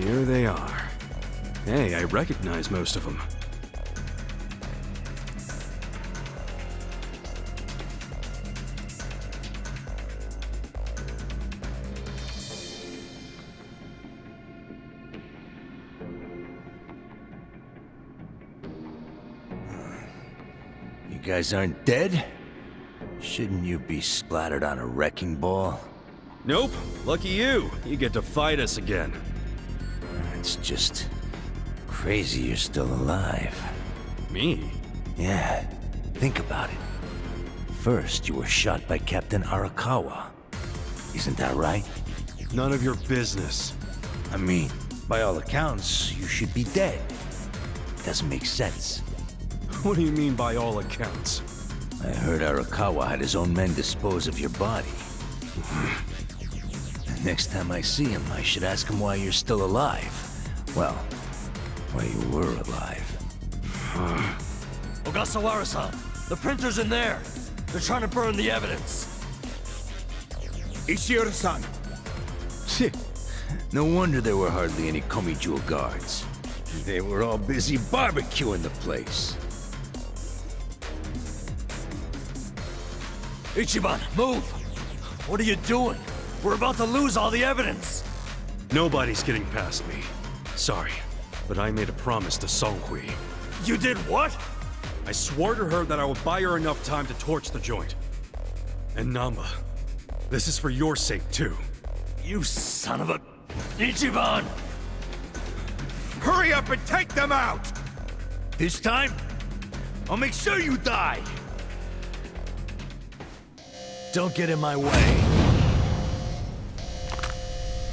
Here they are. Hey, I recognize most of them. You guys aren't dead? Shouldn't you be splattered on a wrecking ball? Nope. Lucky you. You get to fight us again. It's just crazy you're still alive. Me? Yeah, think about it. First, you were shot by Captain Arakawa. Isn't that right? None of your business. I mean, by all accounts, you should be dead. Doesn't make sense. What do you mean by all accounts? I heard Arakawa had his own men dispose of your body. Next time I see him, I should ask him why you're still alive. Well, why you were alive. Ogasawara-san, the printer's in there. They're trying to burn the evidence. Ishiura-san. No wonder there were hardly any Komijou guards. They were all busy barbecuing the place. Ichiban, move! What are you doing? We're about to lose all the evidence! Nobody's getting past me. Sorry, but I made a promise to Songhui. You did what? I swore to her that I would buy her enough time to torch the joint. And Nanba, this is for your sake too. You son of a... Ichiban! Hurry up and take them out! This time, I'll make sure you die! Don't get in my way.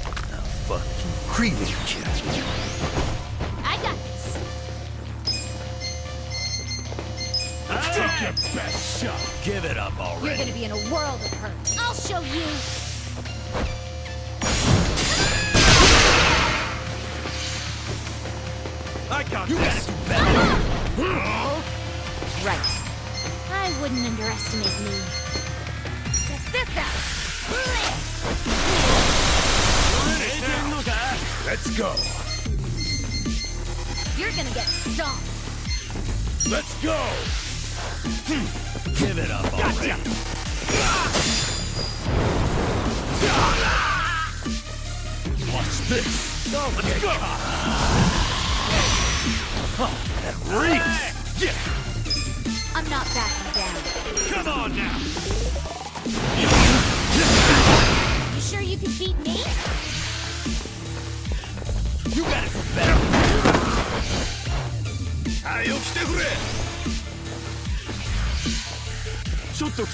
I'll fucking cremate you. I got this. Take your best shot. Give it up You're already. gonna be in a world of hurt. I'll show you. I got you. Gotta do better. Right. I wouldn't underestimate me. Get this out. Let's go. You're gonna get stomped. Let's go. Give it up already. Watch this. Let's go. That reeks. Yeah. I'm not backing down. Come on now. You sure you can beat me? You got it better.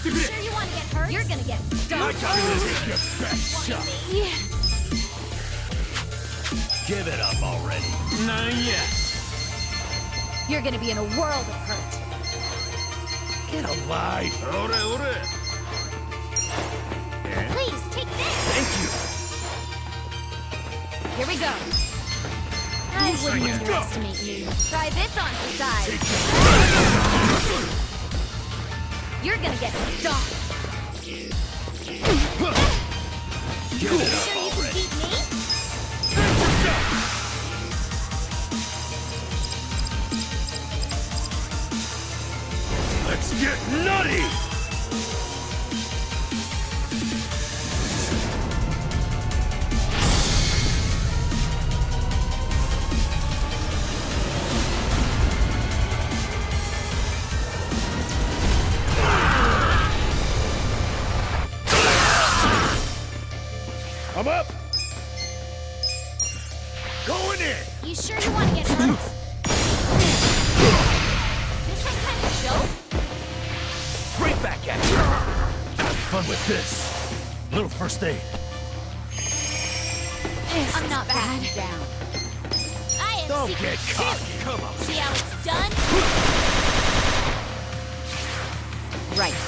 You sure you want to get hurt? You're gonna get stomped. Take your best shot. Yeah. Give it up already. Not yet. You're gonna be in a world of hurt. Get alive. Please, take this. Thank you. Here we go. I wouldn't underestimate you. Try this on the side. You're gonna get stomped. Give it up Sure you can already. beat me? Let's get nutty. I'm up. Going in. You sure you want to get hurt? This some kind of joke? Right back at you. Have fun with this. Little first aid. I'm not backing down. I have Don't secrets get too. cocky. Come on. See how it's done? Right.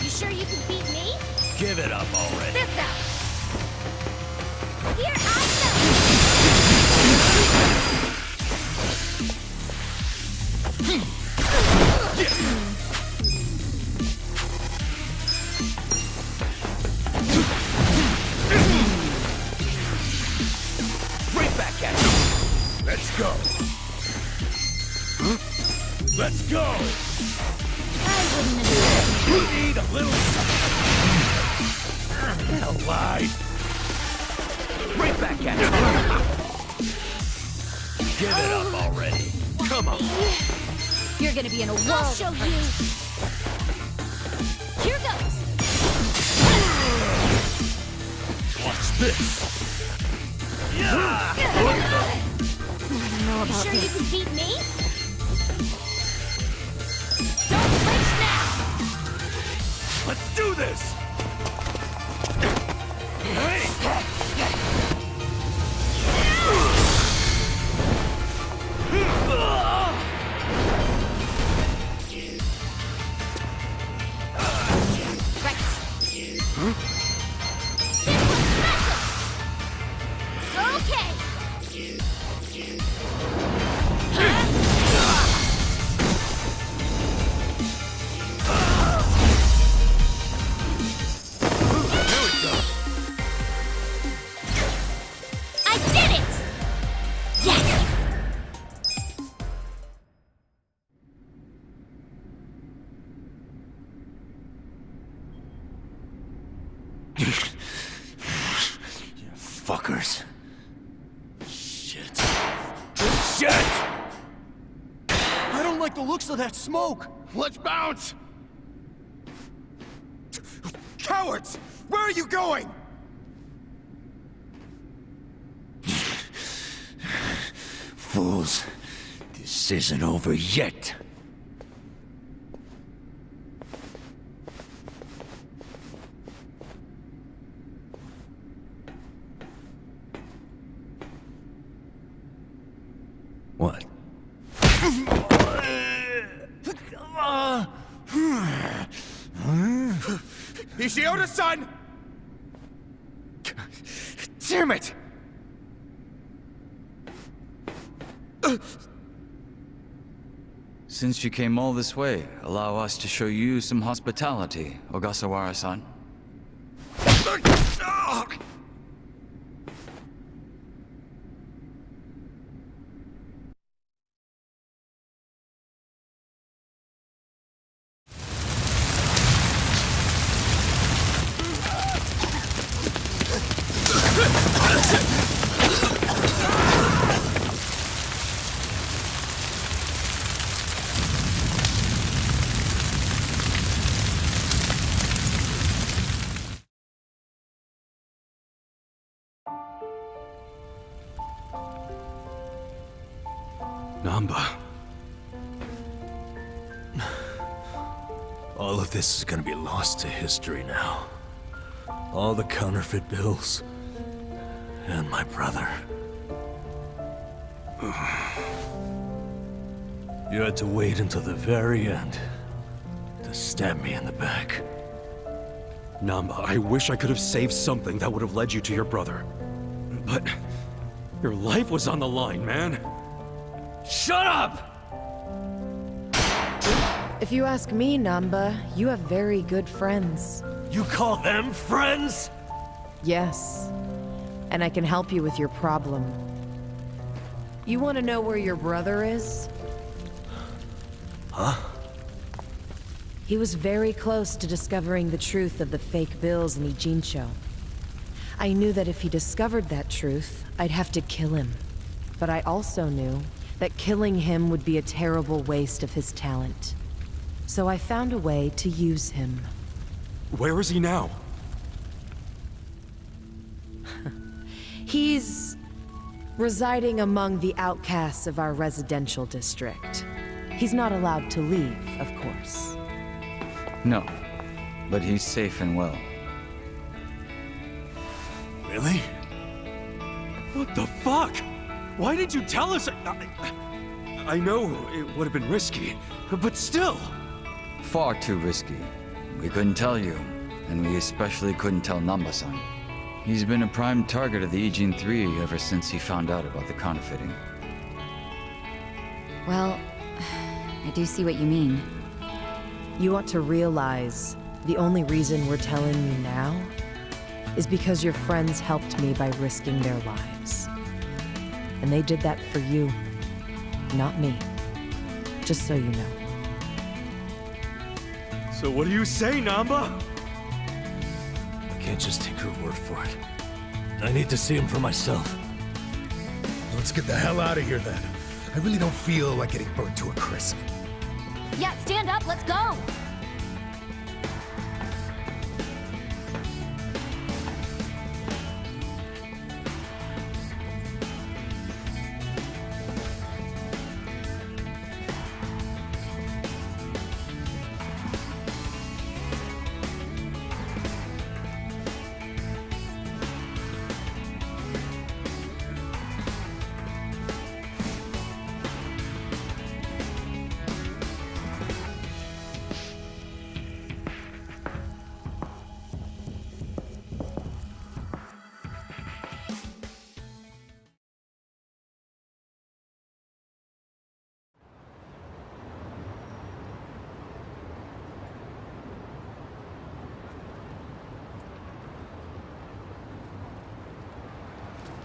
You sure you can beat me? Give it up already. This out. Here I go. Right back at you. Let's go. Let's go. I wouldn't have. You need a little light. Right back at you! Give it up already! Come on! You're gonna be in a world. I'll show you. Here goes. Watch this! I don't know about Sure this. Uh-huh. You can beat me? Don't flinch now. Let's do this! Hey! Right. Huh? Okay. There we go! I did it! Yes! Fuckers. Shit! Shit! I don't like the looks of that smoke! Let's bounce. Cowards! Where are you going? Fools. This isn't over yet. What? Ishioda-san! Damn it! Since you came all this way, allow us to show you some hospitality, Ogasawara-san. Nanba. All of this is gonna be lost to history now. All the counterfeit bills. And my brother. You had to wait until the very end to stab me in the back. Nanba, I wish I could have saved something that would have led you to your brother. But your life was on the line, man. Shut up! If you ask me, Nanba, you have very good friends. You call them friends? Yes. And I can help you with your problem. You want to know where your brother is? Huh? He was very close to discovering the truth of the fake bills in Ijincho. I knew that if he discovered that truth, I'd have to kill him. But I also knew that killing him would be a terrible waste of his talent. So I found a way to use him. Where is he now? He's residing among the outcasts of our residential district. He's not allowed to leave, of course. No, but he's safe and well. Really? What the fuck? Why did you tell us? I know it would have been risky, but still. Far too risky. We couldn't tell you, and we especially couldn't tell Nanba-san. He's been a prime target of the Ijin 3 ever since he found out about the counterfeiting. Well, I do see what you mean. You ought to realize the only reason we're telling you now is because your friends helped me by risking their lives. And they did that for you, not me. Just so you know. So what do you say, Nanba? I can't just take her word for it. I need to see him for myself. Let's get the hell out of here then. I really don't feel like getting burnt to a crisp. Yeah, stand up, let's go!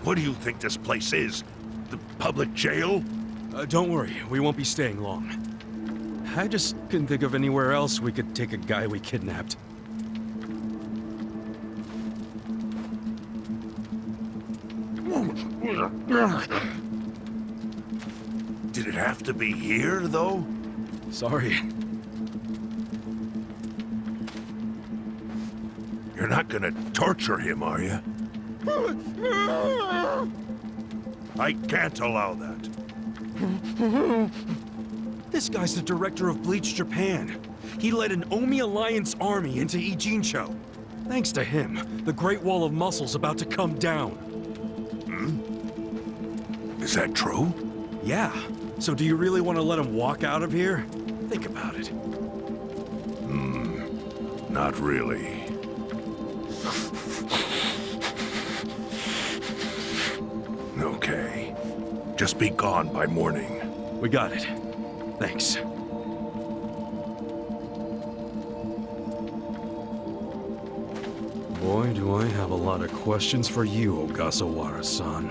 What do you think this place is? The public jail? Don't worry, we won't be staying long. I just couldn't think of anywhere else we could take a guy we kidnapped. Did it have to be here, though? Sorry. You're not gonna torture him, are you? I can't allow that. This guy's the director of Bleach Japan. He led an Omi Alliance army into Ijincho. Thanks to him, the Great Wall of Muscle's about to come down. Is that true? Yeah. So do you really want to let him walk out of here? Think about it. Not really. Okay. Just be gone by morning. We got it. Thanks. Boy, do I have a lot of questions for you, Ogasawara-san.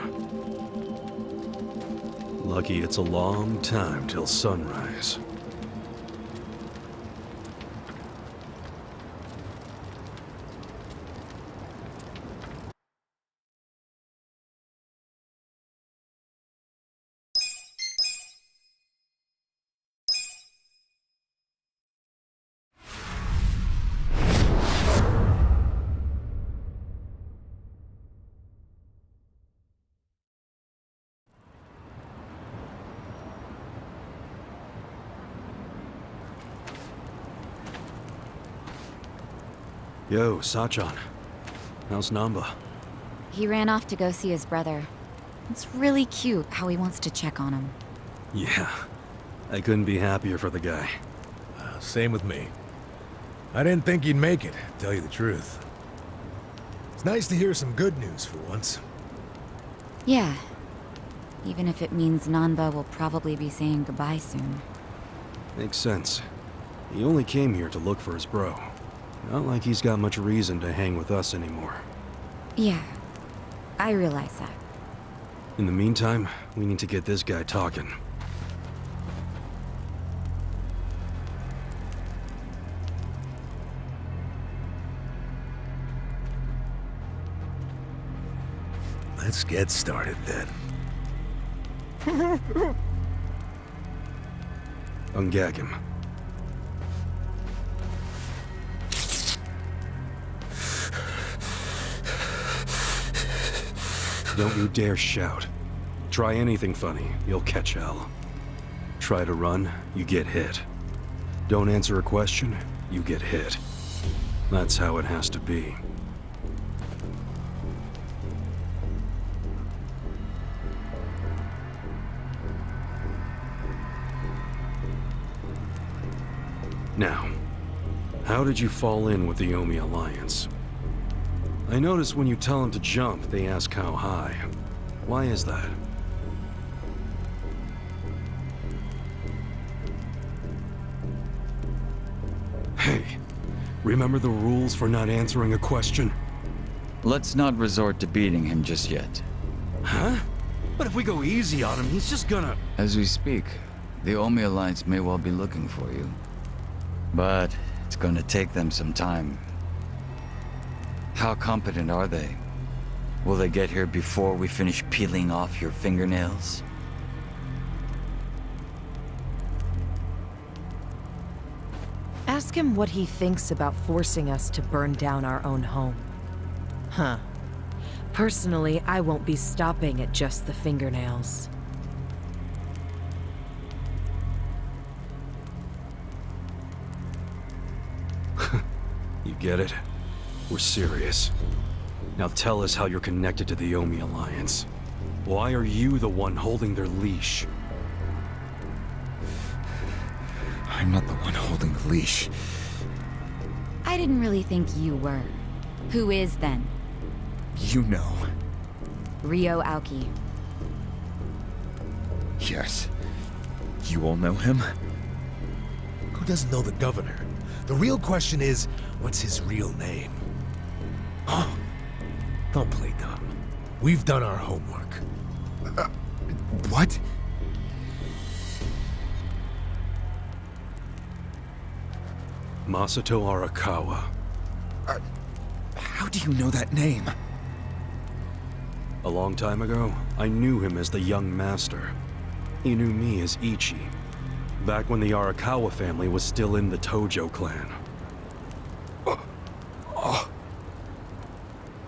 Lucky it's a long time till sunrise. Yo, Sachan. How's Nanba? He ran off to go see his brother. It's really cute how he wants to check on him. Yeah. I couldn't be happier for the guy. Same with me. I didn't think he'd make it, to tell you the truth. It's nice to hear some good news for once. Yeah. Even if it means Nanba will probably be saying goodbye soon. Makes sense. He only came here to look for his bro. Not like he's got much reason to hang with us anymore. Yeah. I realize that. In the meantime, we need to get this guy talking. Let's get started then. Ungag him. Don't you dare shout. Try anything funny, you'll catch hell. Try to run, you get hit. Don't answer a question, you get hit. That's how it has to be. Now, how did you fall in with the Omi Alliance? I notice when you tell them to jump, they ask how high. Why is that? Hey, remember the rules for not answering a question? Let's not resort to beating him just yet. Huh? But if we go easy on him, he's just gonna... As we speak, the Omi Alliance may well be looking for you. But it's gonna take them some time. How competent are they? Will they get here before we finish peeling off your fingernails? Ask him what he thinks about forcing us to burn down our own home. Huh. Personally, I won't be stopping at just the fingernails. You get it? We're serious. Now tell us how you're connected to the Omi Alliance. Why are you the one holding their leash? I'm not the one holding the leash. I didn't really think you were. Who is then? You know. Ryo Aoki. Yes. You all know him? Who doesn't know the governor? The real question is, what's his real name? Huh? Don't play dumb. We've done our homework. What? Masato Arakawa. How do you know that name? A long time ago, I knew him as the young master. He knew me as Ichi, back when the Arakawa family was still in the Tojo clan.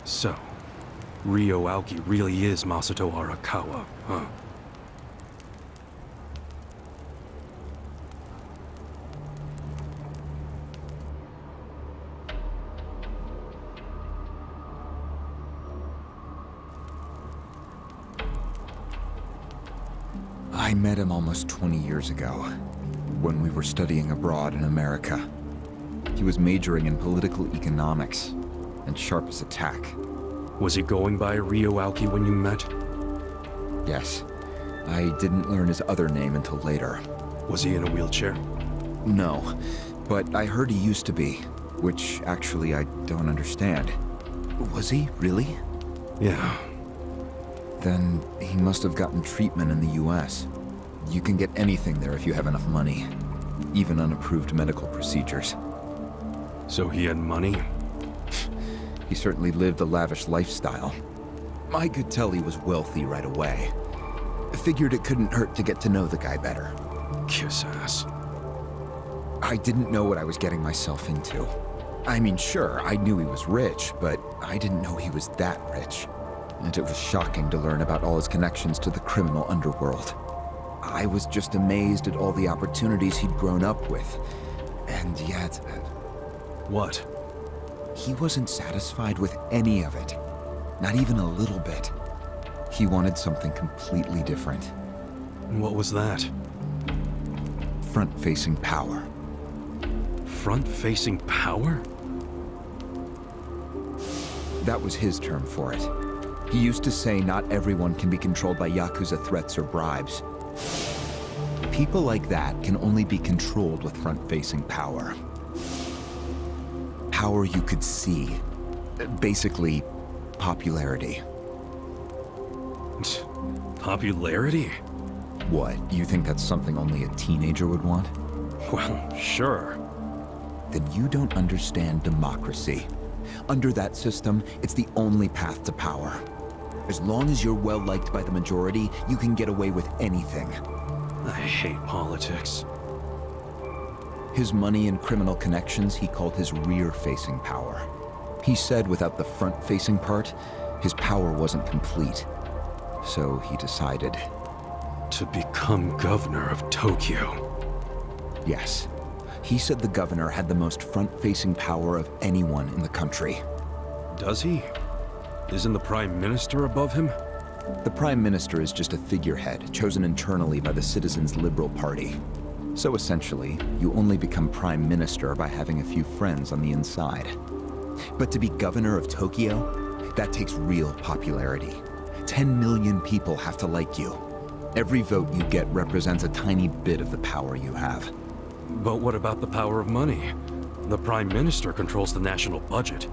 So, Ryo Aoki really is Masato Arakawa, huh? I met him almost 20 years ago, when we were studying abroad in America. He was majoring in political economics, and sharp as a tack. Was he going by Ryo Aoki when you met? Yes. I didn't learn his other name until later. Was he in a wheelchair? No, but I heard he used to be, which actually I don't understand. Was he, really? Yeah. Then he must have gotten treatment in the US. You can get anything there if you have enough money, even unapproved medical procedures. So he had money? He certainly lived a lavish lifestyle. I could tell he was wealthy right away. I figured it couldn't hurt to get to know the guy better. Kiss ass. I didn't know what I was getting myself into. I mean, sure, I knew he was rich, but I didn't know he was that rich. And it was shocking to learn about all his connections to the criminal underworld. I was just amazed at all the opportunities he'd grown up with. And yet... What? He wasn't satisfied with any of it. Not even a little bit. He wanted something completely different. What was that? Front-facing power. Front-facing power? That was his term for it. He used to say not everyone can be controlled by Yakuza threats or bribes. People like that can only be controlled with front-facing power. Power you could see. Basically, popularity. Popularity? What, you think that's something only a teenager would want? Well, sure. Then you don't understand democracy. Under that system, it's the only path to power. As long as you're well-liked by the majority, you can get away with anything. I hate politics. His money and criminal connections he called his rear-facing power. He said without the front-facing part, his power wasn't complete. So he decided... to become governor of Tokyo. Yes. He said the governor had the most front-facing power of anyone in the country. Does he? Isn't the Prime Minister above him? The Prime Minister is just a figurehead, chosen internally by the Citizens' Liberal Party. So essentially, you only become Prime Minister by having a few friends on the inside. But to be governor of Tokyo, that takes real popularity. 10 million people have to like you. Every vote you get represents a tiny bit of the power you have. But what about the power of money? The Prime Minister controls the national budget.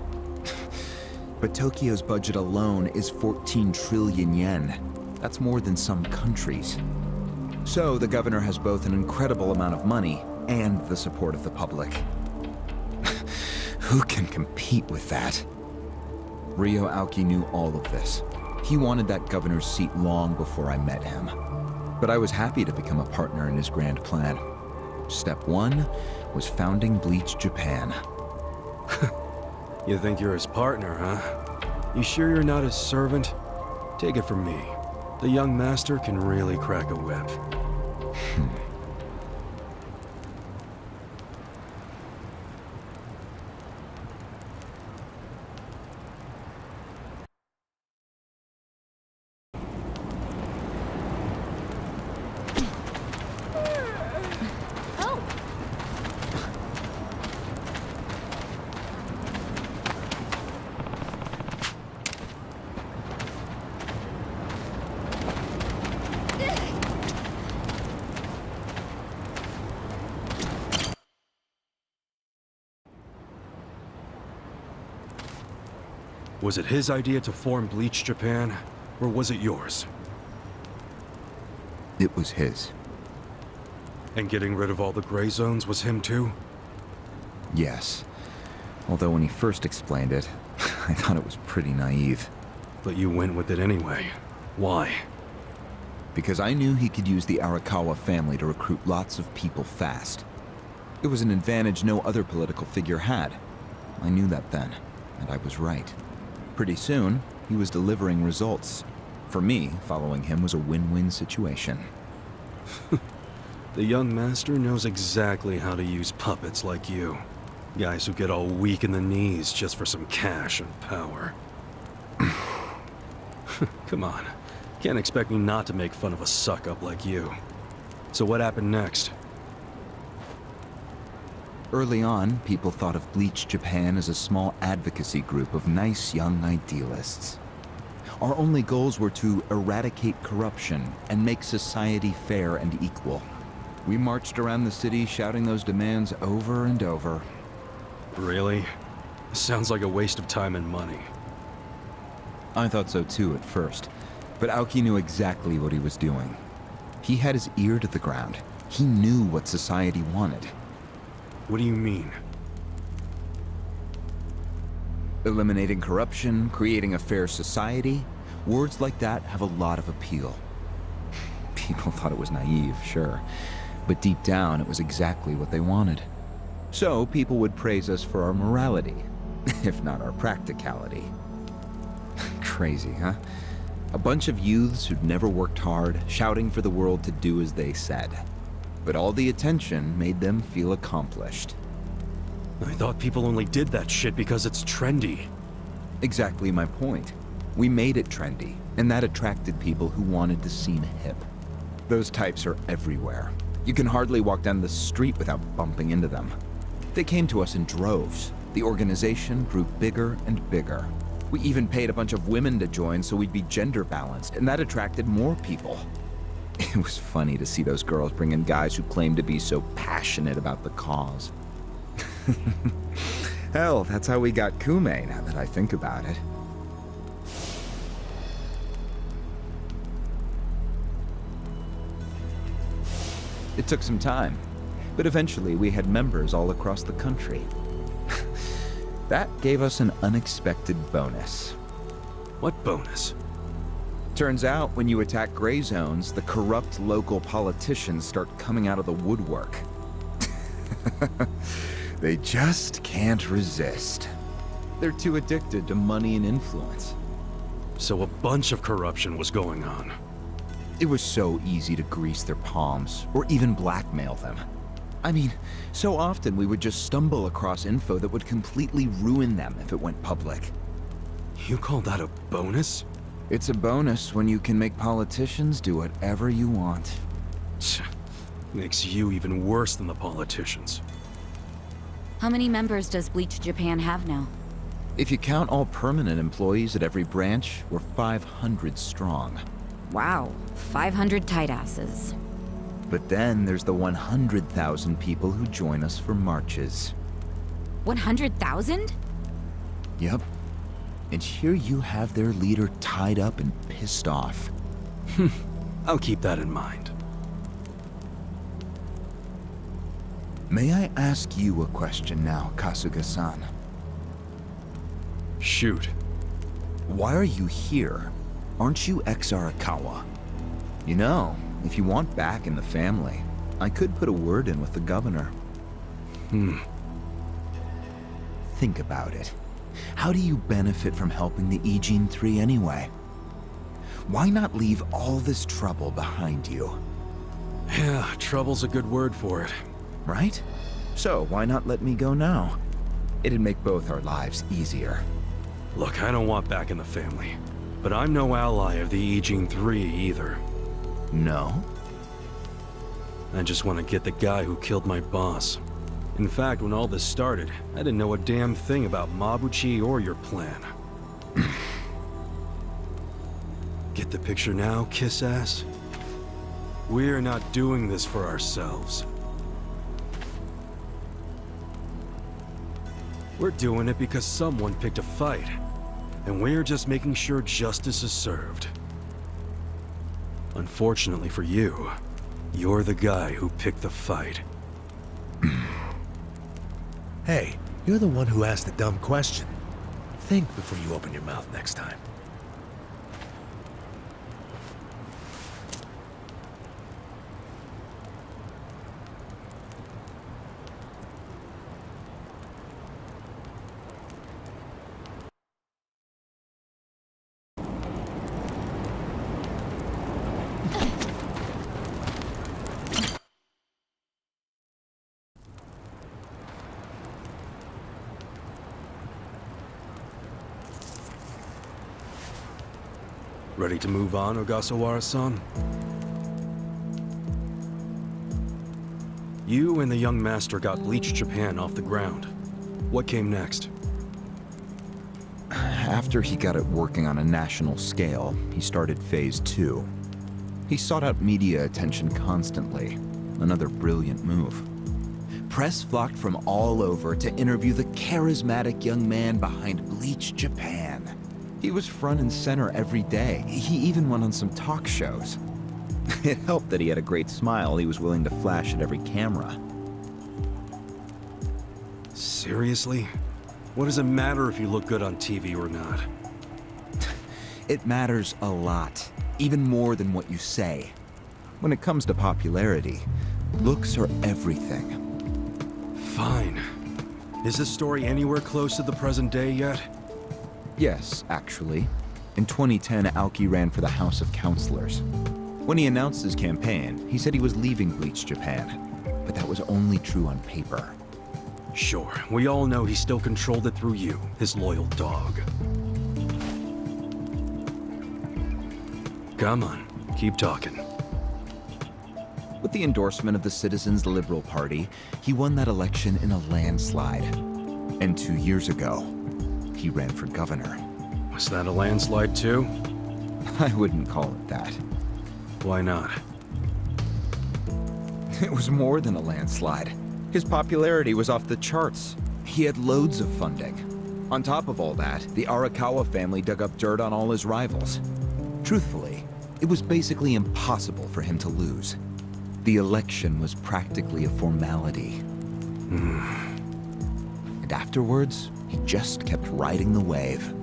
But Tokyo's budget alone is 14 trillion yen. That's more than some countries. So the governor has both an incredible amount of money and the support of the public. Who can compete with that? Ryo Aoki knew all of this. He wanted that governor's seat long before I met him. But I was happy to become a partner in his grand plan. Step 1 was founding Bleach Japan. You think you're his partner, huh? You sure you're not his servant? Take it from me. The young master can really crack a whip. Was it his idea to form Bleach Japan, or was it yours? It was his. And getting rid of all the gray zones was him too? Yes. Although when he first explained it, I thought it was pretty naive. But you went with it anyway. Why? Because I knew he could use the Arakawa family to recruit lots of people fast. It was an advantage no other political figure had. I knew that then, and I was right. Pretty soon, he was delivering results. For me, following him was a win-win situation. The young master knows exactly how to use puppets like you. Guys who get all weak in the knees just for some cash and power. Come on. Can't expect me not to make fun of a suck-up like you. So what happened next? Early on, people thought of Bleach Japan as a small advocacy group of nice young idealists. Our only goals were to eradicate corruption and make society fair and equal. We marched around the city shouting those demands over and over. Really? Sounds like a waste of time and money. I thought so too at first, but Aoki knew exactly what he was doing. He had his ear to the ground. He knew what society wanted. What do you mean? Eliminating corruption, creating a fair society, words like that have a lot of appeal. People thought it was naive, sure, but deep down it was exactly what they wanted. So people would praise us for our morality, if not our practicality. Crazy, huh? A bunch of youths who'd never worked hard, shouting for the world to do as they said. But all the attention made them feel accomplished. I thought people only did that shit because it's trendy. Exactly my point. We made it trendy, and that attracted people who wanted to seem hip. Those types are everywhere. You can hardly walk down the street without bumping into them. They came to us in droves. The organization grew bigger and bigger. We even paid a bunch of women to join so we'd be gender balanced, and that attracted more people. It was funny to see those girls bring in guys who claimed to be so passionate about the cause. Hell, that's how we got Kume, now that I think about it. It took some time, but eventually we had members all across the country. That gave us an unexpected bonus. What bonus? Turns out, when you attack gray zones, the corrupt local politicians start coming out of the woodwork. They just can't resist. They're too addicted to money and influence. So a bunch of corruption was going on. It was so easy to grease their palms, or even blackmail them. I mean, so often we would just stumble across info that would completely ruin them if it went public. You call that a bonus? It's a bonus when you can make politicians do whatever you want. Makes you even worse than the politicians. How many members does Bleach Japan have now? If you count all permanent employees at every branch, we're 500 strong. Wow, 500 tight asses. But then there's the 100,000 people who join us for marches. 100,000? Yep. And here you have their leader tied up and pissed off. I'll keep that in mind. May I ask you a question now, Kasuga-san? Shoot. Why are you here? Aren't you ex-Arakawa? You know, if you want back in the family, I could put a word in with the governor. Think about it. How do you benefit from helping the Ijin 3 anyway? Why not leave all this trouble behind you? Yeah, trouble's a good word for it. Right? So why not let me go now? It'd make both our lives easier. Look, I don't want back in the family. But I'm no ally of the Ijin 3 either. No? I just want to get the guy who killed my boss. In fact, when all this started, I didn't know a damn thing about Mabuchi or your plan. Get the picture now, kiss ass? We're not doing this for ourselves. We're doing it because someone picked a fight. And we're just making sure justice is served. Unfortunately for you, you're the guy who picked the fight. Hey, you're the one who asked the dumb question. Think before you open your mouth next time. Ready to move on, Ogasawara-san? You and the young master got Bleach Japan off the ground. What came next? After he got it working on a national scale, he started Phase 2. He sought out media attention constantly. Another brilliant move. Press flocked from all over to interview the charismatic young man behind Bleach Japan. He was front and center every day. He even went on some talk shows. It helped that he had a great smile he was willing to flash at every camera. Seriously? What does it matter if you look good on TV or not? It matters a lot, even more than what you say. When it comes to popularity, looks are everything. Fine. Is this story anywhere close to the present day yet? Yes, actually. In 2010, Aoki ran for the House of Councilors. When he announced his campaign, he said he was leaving Bleach Japan. But that was only true on paper. Sure, we all know he still controlled it through you, his loyal dog. Come on, keep talking. With the endorsement of the Citizens Liberal Party, he won that election in a landslide. And 2 years ago, he ran for governor. Was that a landslide too? I wouldn't call it that. Why not? It was more than a landslide. His popularity was off the charts. He had loads of funding. On top of all that, the Arakawa family dug up dirt on all his rivals. Truthfully, it was basically impossible for him to lose. The election was practically a formality. And afterwards, he just kept riding the wave.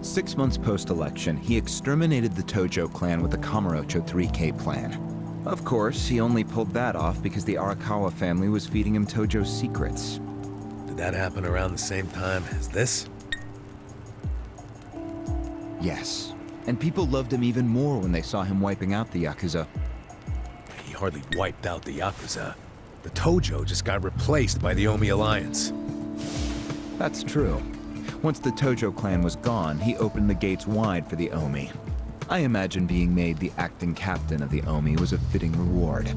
6 months post-election, he exterminated the Tojo clan with the Kamurocho 3K plan. Of course, he only pulled that off because the Arakawa family was feeding him Tojo's secrets. Did that happen around the same time as this? Yes. And people loved him even more when they saw him wiping out the Yakuza. He hardly wiped out the Yakuza. The Tojo just got replaced by the Omi Alliance. That's true. Once the Tojo clan was gone, he opened the gates wide for the Omi. I imagine being made the acting captain of the Omi was a fitting reward.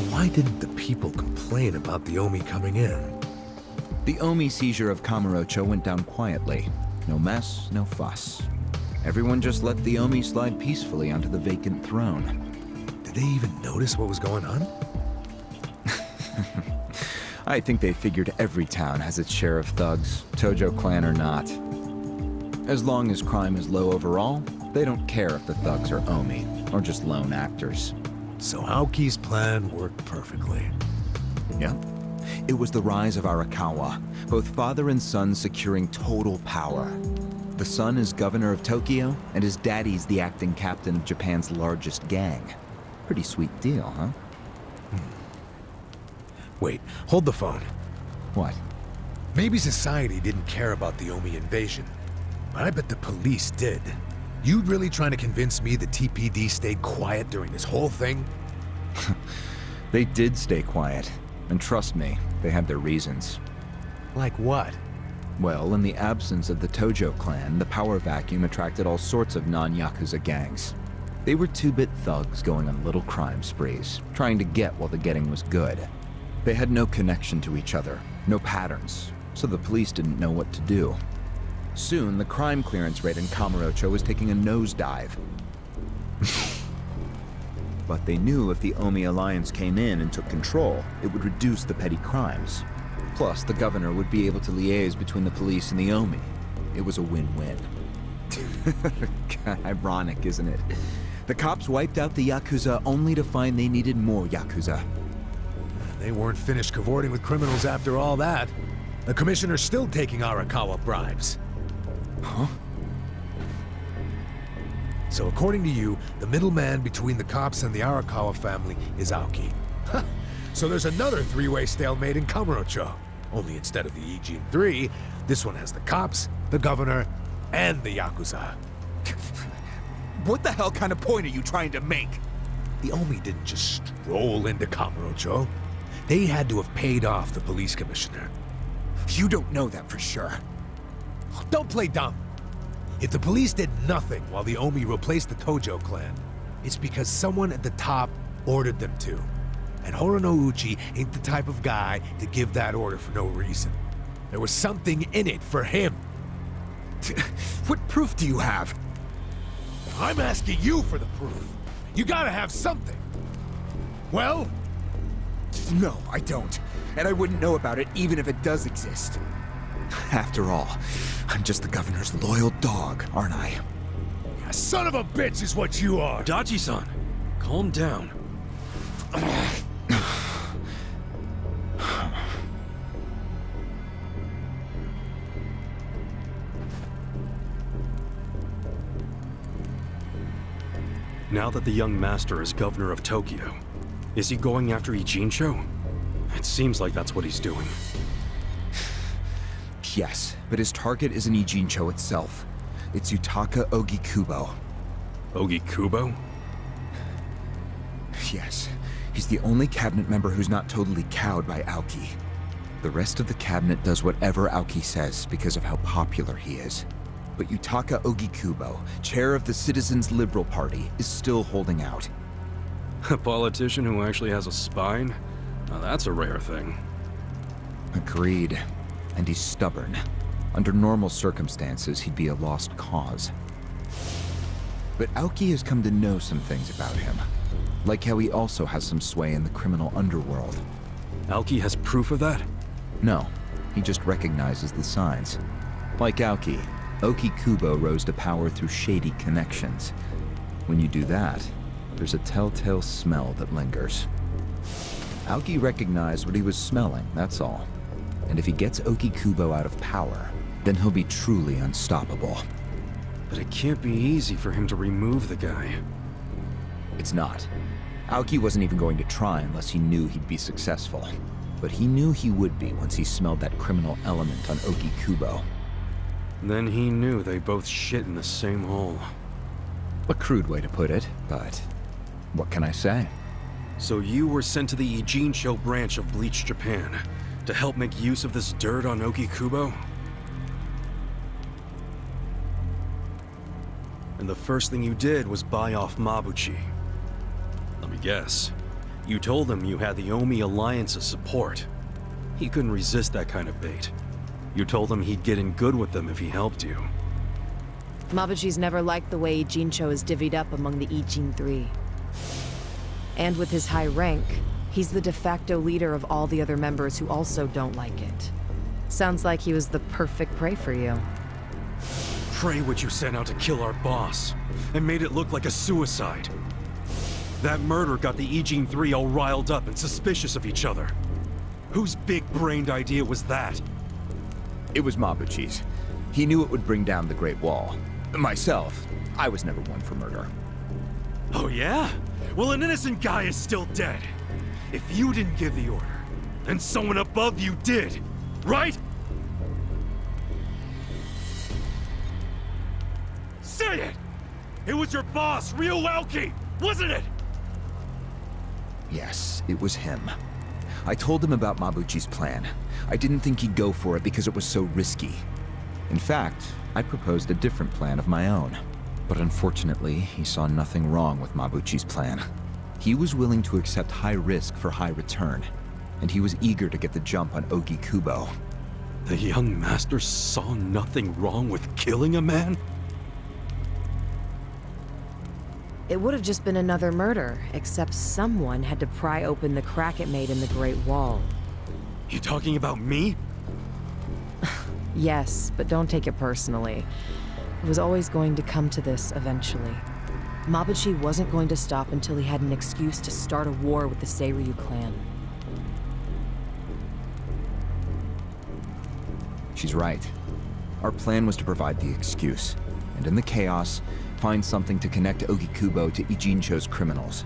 Why didn't the people complain about the Omi coming in? The Omi seizure of Kamurocho went down quietly. No mess, no fuss. Everyone just let the Omi slide peacefully onto the vacant throne. Did they even notice what was going on? I think they figured every town has its share of thugs, Tojo clan or not. As long as crime is low overall, They don't care if the thugs are Omi, or just lone actors. So Aoki's plan worked perfectly. Yeah. It was the rise of Arakawa, both father and son securing total power. The son is governor of Tokyo, and his daddy's the acting captain of Japan's largest gang. Pretty sweet deal, huh? Wait, hold the phone. What? Maybe society didn't care about the Omi invasion, but I bet the police did. You'd really trying to convince me the TPD stayed quiet during this whole thing? They did stay quiet. And trust me, they had their reasons. Like what? Well, in the absence of the Tojo clan, the power vacuum attracted all sorts of non-Yakuza gangs. They were two-bit thugs going on little crime sprees, trying to get while the getting was good. They had no connection to each other, no patterns, so the police didn't know what to do. Soon, the crime clearance rate in Kamurocho was taking a nosedive. But they knew if the Omi Alliance came in and took control, it would reduce the petty crimes. Plus, the governor would be able to liaise between the police and the Omi. It was a win-win. Ironic, isn't it? The cops wiped out the Yakuza only to find they needed more Yakuza. They weren't finished cavorting with criminals after all that. The commissioner's still taking Arakawa bribes. Huh? So according to you, the middleman between the cops and the Arakawa family is Aoki. So there's another three-way stalemate in Kamurocho. Only instead of the Ijin 3, this one has the cops, the governor, and the Yakuza. What the hell kind of point are you trying to make? The Omi didn't just stroll into Kamurocho. They had to have paid off the police commissioner. You don't know that for sure. Don't play dumb. If the police did nothing while the Omi replaced the Tojo clan, it's because someone at the top ordered them to. And Horonouchi ain't the type of guy to give that order for no reason. There was something in it for him. What proof do you have? I'm asking you for the proof. You gotta have something. Well? No, I don't. And I wouldn't know about it even if it does exist. After all, I'm just the governor's loyal dog, aren't I? A son of a bitch is what you are! Dachi-san, calm down. Now that the young master is governor of Tokyo, is he going after Ijincho? It seems like that's what he's doing. Yes, but his target isn't Ijincho itself. It's Yutaka Ogikubo. Ogikubo? Yes, he's the only cabinet member who's not totally cowed by Aoki. The rest of the cabinet does whatever Aoki says because of how popular he is. But Yutaka Ogikubo, chair of the Citizens Liberal Party, is still holding out. A politician who actually has a spine? Now that's a rare thing. Agreed. And he's stubborn. Under normal circumstances, he'd be a lost cause. But Aoki has come to know some things about him. Like how he also has some sway in the criminal underworld. Aoki has proof of that? No, he just recognizes the signs. Like Aoki, Ogikubo rose to power through shady connections. When you do that, there's a telltale smell that lingers. Aoki recognized what he was smelling, that's all. And if he gets Ogikubo out of power, then he'll be truly unstoppable. But it can't be easy for him to remove the guy. It's not. Aoki wasn't even going to try unless he knew he'd be successful. But he knew he would be once he smelled that criminal element on Ogikubo. Then he knew they both shit in the same hole. A crude way to put it, but what can I say? So you were sent to the Ijincho branch of Bleach Japan to help make use of this dirt on Ogikubo? And the first thing you did was buy off Mabuchi. Let me guess. You told him you had the Omi Alliance's support. He couldn't resist that kind of bait. You told him he'd get in good with them if he helped you. Mabuchi's never liked the way Ijincho is divvied up among the Ijin 3. And with his high rank, he's the de facto leader of all the other members who also don't like it. Sounds like he was the perfect prey for you. Prey what you sent out to kill our boss, and made it look like a suicide. That murder got the Ijin 3 all riled up and suspicious of each other. Whose big-brained idea was that? It was Mabuchi's. He knew it would bring down the Great Wall. Myself, I was never one for murder. Oh yeah? Well, an innocent guy is still dead. If you didn't give the order, then someone above you did, right? Say it! It was your boss, Ryuuki, wasn't it? Yes, it was him. I told him about Mabuchi's plan. I didn't think he'd go for it because it was so risky. In fact, I proposed a different plan of my own. But unfortunately, he saw nothing wrong with Mabuchi's plan. He was willing to accept high risk for high return, and he was eager to get the jump on Ogi Kubo. The young master saw nothing wrong with killing a man? It would have just been another murder, except someone had to pry open the crack it made in the Great Wall. You talking about me? Yes, but don't take it personally. It was always going to come to this eventually. Mabuchi wasn't going to stop until he had an excuse to start a war with the Seiryu clan. She's right. Our plan was to provide the excuse, and in the chaos, find something to connect Ogi Kubo to Ijincho's criminals.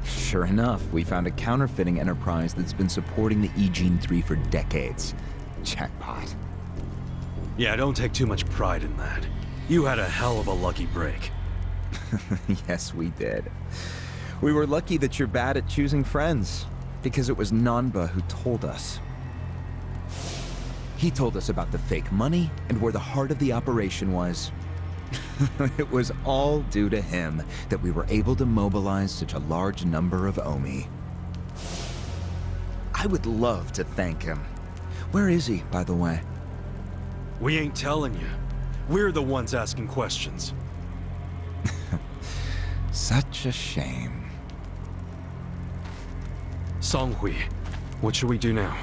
Sure enough, we found a counterfeiting enterprise that's been supporting the Ijin 3 for decades. Jackpot. Yeah, don't take too much pride in that. You had a hell of a lucky break. Yes, we did. We were lucky that you're bad at choosing friends, because it was Nanba who told us. He told us about the fake money and where the heart of the operation was. It was all due to him that we were able to mobilize such a large number of Omi. I would love to thank him. Where is he, by the way? We ain't telling you. We're the ones asking questions. Such a shame. Songhui, what should we do now?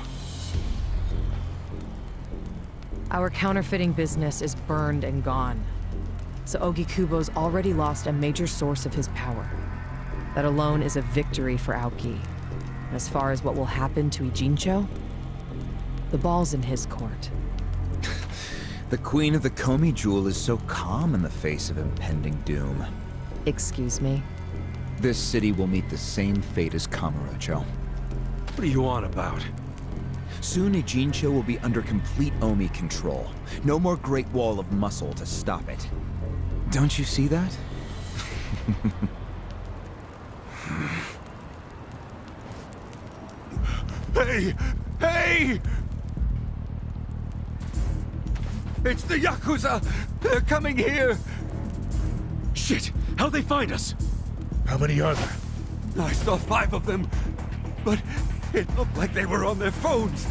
Our counterfeiting business is burned and gone. So Ogi Kubo's already lost a major source of his power. That alone is a victory for Aoki. As far as what will happen to Ijincho, the ball's in his court. The Queen of the Komi Jewel is so calm in the face of impending doom. Excuse me? This city will meet the same fate as Kamurocho. What are you on about? Soon Ijincho will be under complete Omi control. No more Great Wall of muscle to stop it. Don't you see that? Hey! Hey! It's the Yakuza! They're coming here! Shit! How'd they find us? How many are there? I saw 5 of them, but it looked like they were on their phones.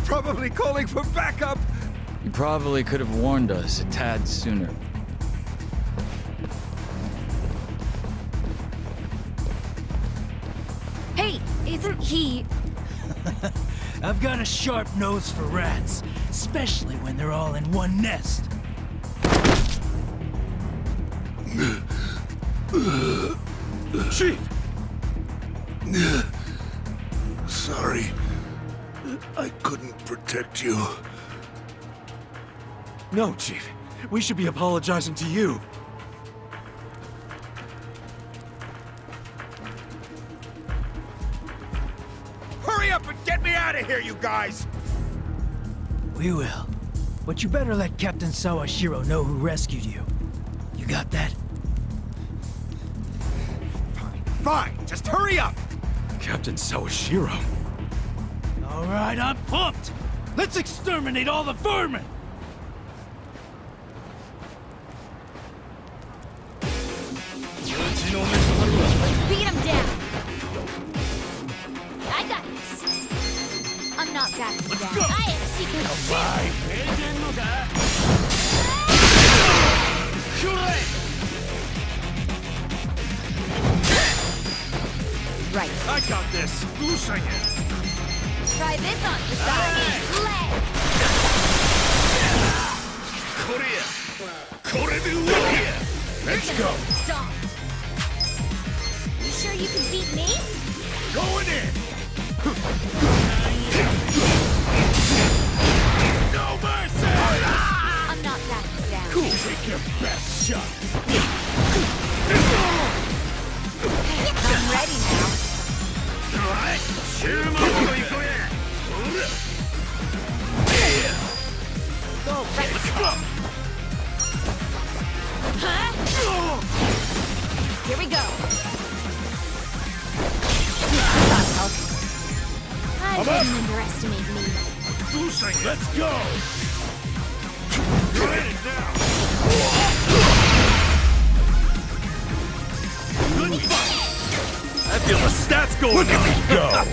Probably calling for backup. You probably could have warned us a tad sooner. Hey, isn't he... I've got a sharp nose for rats, especially when they're all in one nest. Chief! Sorry. I couldn't protect you. No, Chief. We should be apologizing to you. Hurry up and get me out of here, you guys! We will. But you better let Captain Sawashiro know who rescued you. You got that? Fine, just hurry up! Captain Sawashiro. All right, I'm pumped! Let's exterminate all the vermin! Beat him down! I got this. I'm not backing down. go. I am secret Right. I got this! Try this on the side. Leg. Let's go. Stop. You sure you can beat me? Going in. No mercy. I'm not backing down. Cool. Take your best shot. I'm ready now. Go, let's go. Huh? Here we go. I wouldn't underestimate me. Let's go. You're in it now. Good fight. I feel the stats going up. Go.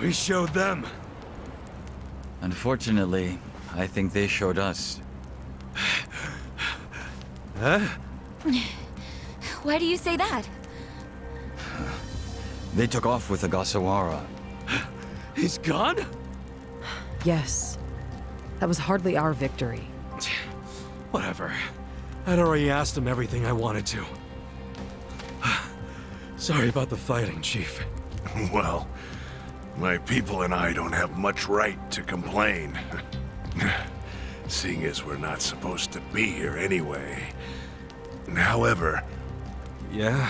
We showed them. Unfortunately, I think they showed us. Huh? Why do you say that? They took off with the Gasawara. He's gone? Yes. That was hardly our victory. Whatever. I'd already asked him everything I wanted to. Sorry about the fighting, Chief. Well, my people and I don't have much right to complain. Seeing as we're not supposed to be here anyway. However... Yeah?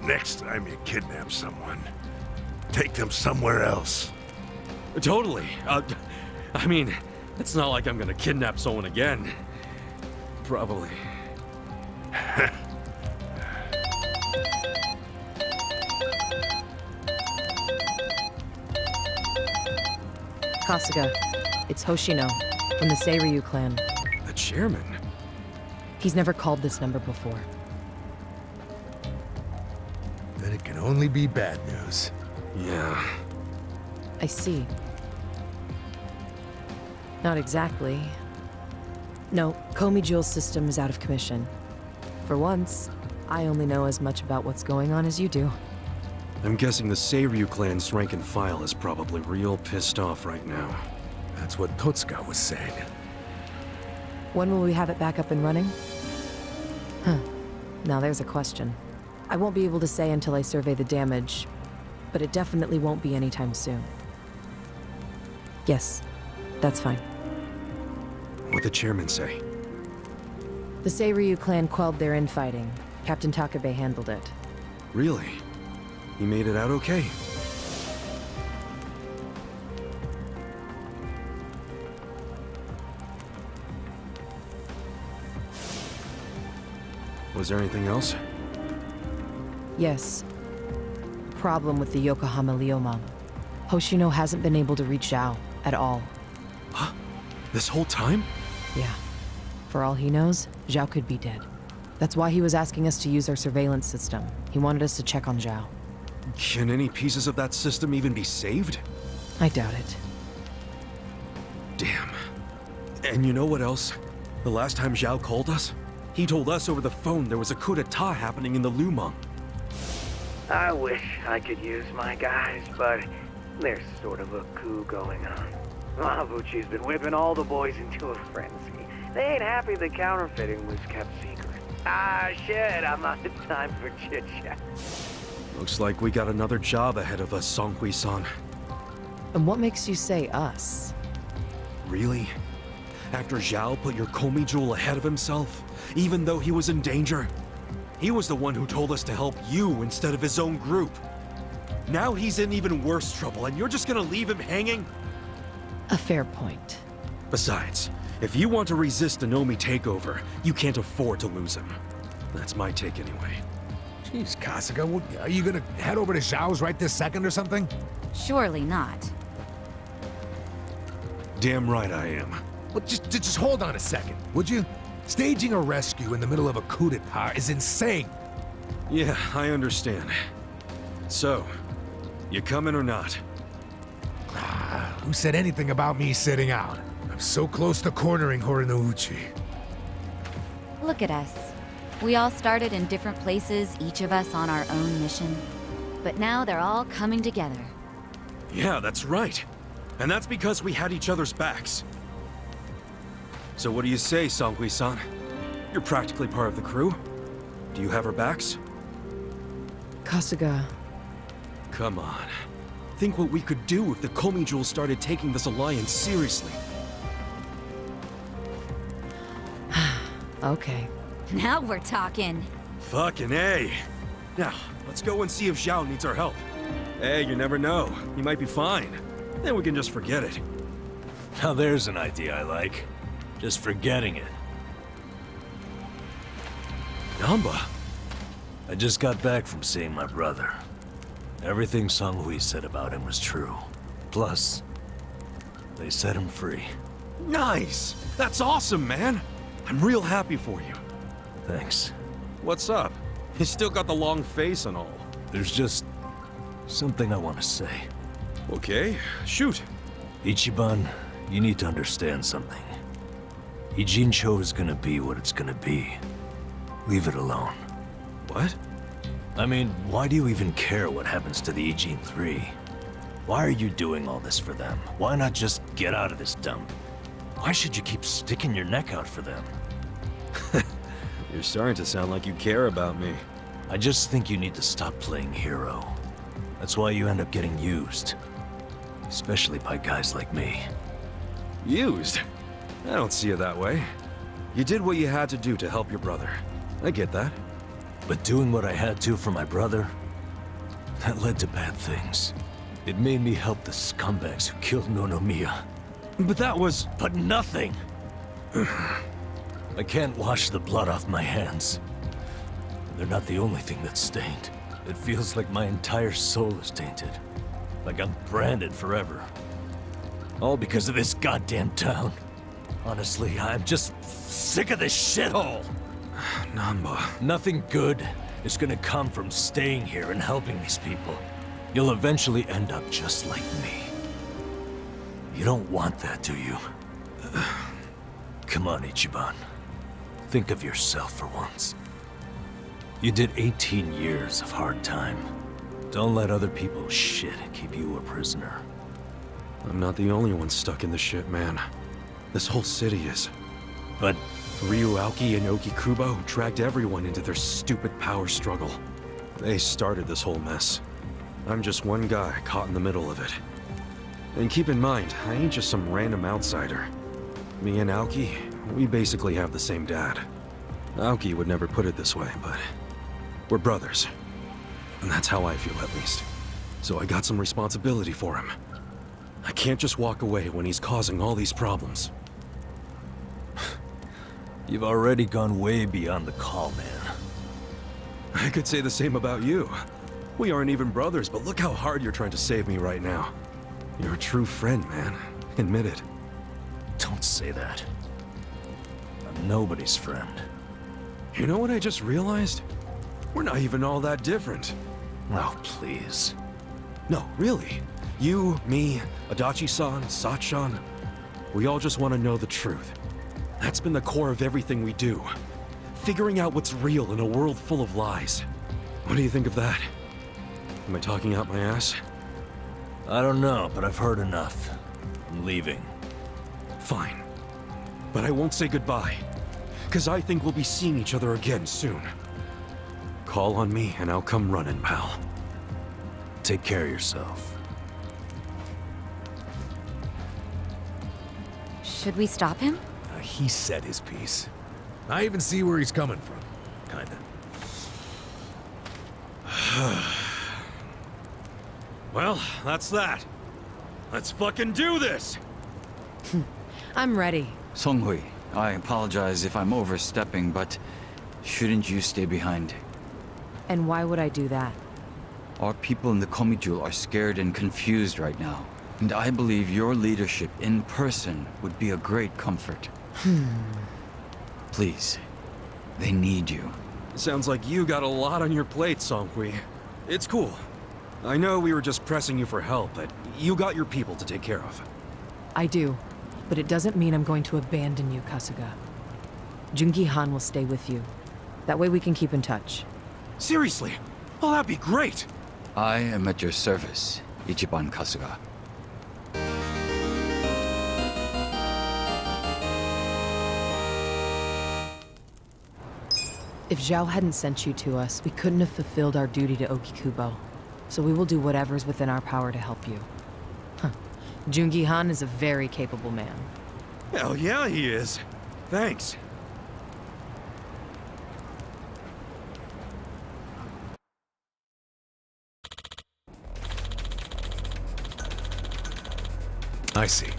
Next time you kidnap someone, take them somewhere else. Totally. I mean, it's not like I'm gonna kidnap someone again. Probably. Kasuga, it's Hoshino, from the Seiryu clan. The chairman? He's never called this number before. Then it can only be bad news. Yeah. I see. Not exactly. No, Komi Jewel's system is out of commission. For once, I only know as much about what's going on as you do. I'm guessing the Seiryu clan's rank and file is probably real pissed off right now. That's what Totsuka was saying. When will we have it back up and running? Huh. Now there's a question. I won't be able to say until I survey the damage, but it definitely won't be anytime soon. Yes, that's fine. What'd the chairman say? The Seiryu clan quelled their infighting. Captain Takabe handled it. Really? He made it out okay? Was there anything else? Yes. Problem with the Yokohama Leomon. Hoshino hasn't been able to reach Zhao at all. Huh? This whole time? Yeah. For all he knows, Zhao could be dead. That's why he was asking us to use our surveillance system. He wanted us to check on Zhao. Can any pieces of that system even be saved? I doubt it. Damn. And you know what else? The last time Zhao called us, he told us over the phone there was a coup d'etat happening in the Lumang. I wish I could use my guys, but there's sort of a coup going on. Mabuchi's been whipping all the boys into a frenzy. They ain't happy the counterfeiting was kept secret. Ah, shit, I'm out of time for chit-chat. Looks like we got another job ahead of us, Songhui-san. And what makes you say us? Really? After Zhao put your Komi Jewel ahead of himself, even though he was in danger? He was the one who told us to help you instead of his own group. Now he's in even worse trouble, and you're just gonna leave him hanging? A fair point. Besides, if you want to resist an Omi takeover, you can't afford to lose him. That's my take anyway. Jeez, Kasuga, are you gonna head over to Zhao's right this second or something? Surely not. Damn right I am. Well, just hold on a second, would you? Staging a rescue in the middle of a coup d'etat is insane. Yeah, I understand. So, you coming or not? Who said anything about me sitting out? I'm so close to cornering Horinouchi. Look at us. We all started in different places, each of us on our own mission. But now they're all coming together. Yeah, that's right. And that's because we had each other's backs. So what do you say, Songhui-san? You're practically part of the crew. Do you have our backs? Kasuga. Come on. Think what we could do if the Komi Jewel started taking this alliance seriously. Okay. Now we're talking. Fucking A. Now, let's go and see if Zhao needs our help. Hey, you never know. He might be fine. Then we can just forget it. Now there's an idea I like. Just forgetting it. Nanba? I just got back from seeing my brother. Everything Songhui said about him was true. Plus, they set him free. Nice! That's awesome, man! I'm real happy for you. Thanks. What's up? You still got the long face and all. There's just something I want to say. Okay, shoot. Ichiban, you need to understand something. Ijincho is gonna be what it's gonna be. Leave it alone. What? I mean, why do you even care what happens to the Ijin 3? Why are you doing all this for them? Why not just get out of this dump? Why should you keep sticking your neck out for them? You're starting to sound like you care about me. I just think you need to stop playing hero. That's why you end up getting used. Especially by guys like me. Used? I don't see it that way. You did what you had to do to help your brother. I get that. But doing what I had to for my brother, that led to bad things. It made me help the scumbags who killed Nonomiya. But that was... But nothing! I can't wash the blood off my hands. They're not the only thing that's stained. It feels like my entire soul is tainted. Like I'm branded forever. All because of this goddamn town. Honestly, I'm just sick of this shithole! Nanba... Nothing good is gonna come from staying here and helping these people. You'll eventually end up just like me. You don't want that, do you? Come on, Ichiban. Think of yourself for once. You did 18 years of hard time. Don't let other people's shit keep you a prisoner. I'm not the only one stuck in the shit, man. This whole city is. But Ryu Aoki and Oki Kubo dragged everyone into their stupid power struggle. They started this whole mess. I'm just one guy caught in the middle of it. And keep in mind, I ain't just some random outsider. Me and Aoki, we basically have the same dad. Aoki would never put it this way, but we're brothers. And that's how I feel, at least. So I got some responsibility for him. I can't just walk away when he's causing all these problems. you've already gone way beyond the call, man. I could say the same about you. We aren't even brothers, but look how hard you're trying to save me right now. You're a true friend, man. Admit it. Don't say that. I'm nobody's friend. You know what I just realized? We're not even all that different. Oh, please. No, really. You, me, Adachi-san, Sachan, we all just want to know the truth. That's been the core of everything we do. Figuring out what's real in a world full of lies. What do you think of that? Am I talking out my ass? I don't know, but I've heard enough. I'm leaving. Fine. But I won't say goodbye. Because I think we'll be seeing each other again soon. Call on me and I'll come running, pal. Take care of yourself. Should we stop him? He said his piece. I even see where he's coming from. Kinda. Well, that's that. Let's fucking do this! I'm ready. Songhui, I apologize if I'm overstepping, but shouldn't you stay behind? And why would I do that? Our people in the Komi Jewel are scared and confused right now. And I believe your leadership in person would be a great comfort. Please, they need you. Sounds like you got a lot on your plate, Songhui. It's cool. I know we were just pressing you for help, but you got your people to take care of. I do, but it doesn't mean I'm going to abandon you, Kasuga. Jungi Han will stay with you. That way we can keep in touch. Seriously? Oh, that'd be great! I am at your service, Ichiban Kasuga. If Zhao hadn't sent you to us, we couldn't have fulfilled our duty to Okikubo. So we will do whatever's within our power to help you. Huh. Jungi Han is a very capable man. Hell yeah, he is. Thanks. I see.